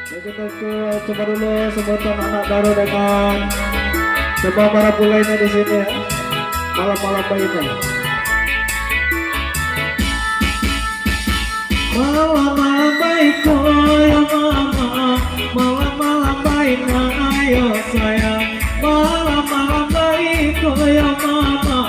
Ya, kita coba dulu sebutan anak baru dengan semua para pulainya di sini ya. Malam-malam baik ini. Malam-malam baik ya mama, malam-malam baik ayo sayang. Malam-malam baik ya mama,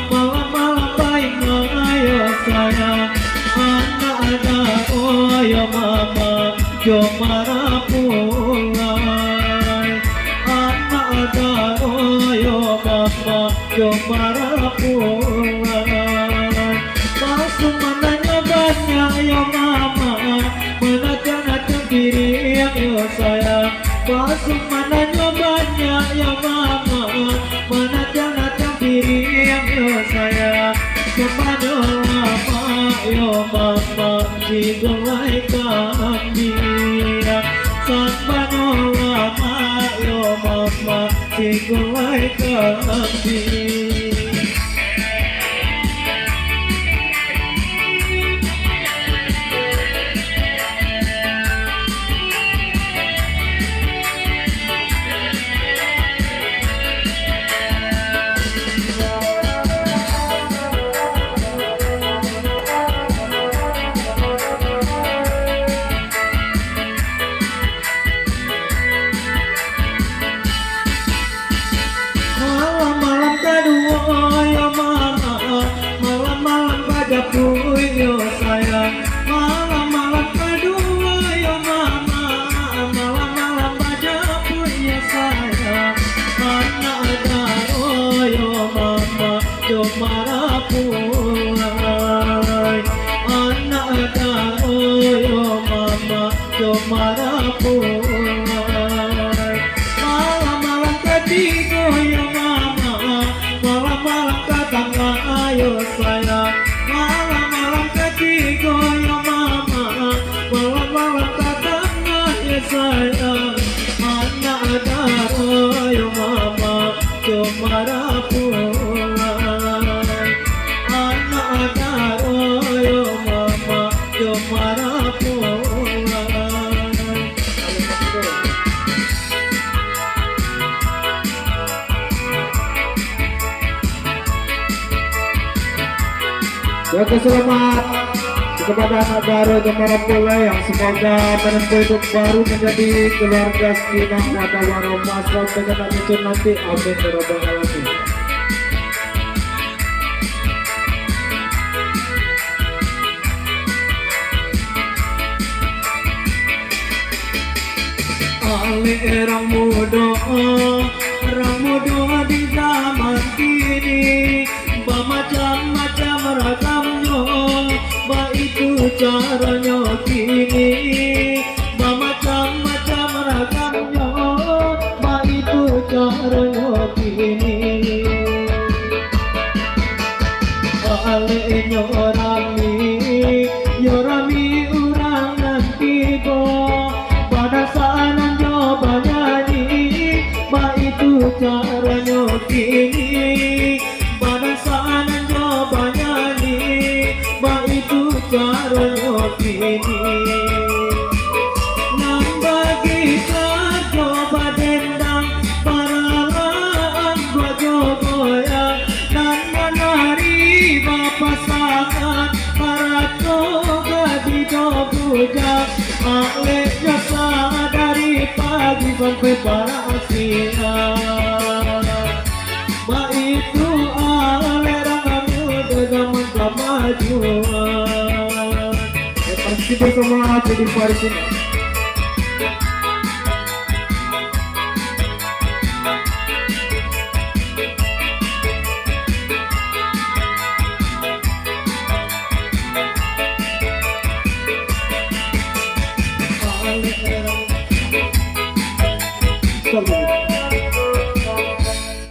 malam-malam baik ayo sayang. Anak-anak oh ya mama, jom marah pulai. Anak-anak oh ya mama, jom marah pulai. Masuk mananya banyak ya mama, menacang-nacang diri yang ya sayang. Masuk mananya banyak ya mama, menacang-nacang diri yang ya sayang. Kepada lama ya mama, digulai kambing. Kepada lama ya mama, digulai kambing. Malam-malam pada puing yo sayang. Malam-malam kedua yo mama, malam-malam pada puing yo sayang. Anak ada oh yo mama, yo marah pulai. Anak ada oh yo mama, yo marah pulai. Malam-malam ketiga yo mama, malam-malam katanga ayo sayang. Malam-malam ketiga ya mama, malam-malam katanga ya sayang. Anak ada ya mama, jom marah pulai. Anak ada ya mama, jom marah pulai. Jaga selamat kepada anak baru Gemara Pulai yang semoga menempuh hidup baru menjadi keluarga sakinah mawaddah warahmah sampai dengan itu nanti. Amin ya rabbal alamin. Ali orang muda di zaman kini, macam-macam ragamnya, itu caranya kini. Macam-macam ragamnya, itu caranya kini. Alenya rami orang nanti go, pada saat jawabannya ini, itu caranya kini. Pada saat jawabannya ini, itu caranya kini. Nambah kita coba dendang paralaan gua jogoya, dan menari pasangan para toga di joguja. Aleknya dari pagi sampai para siang. Itu alerang muda zaman kemajuan. Pasti bersama jadi Paris ini. Alerang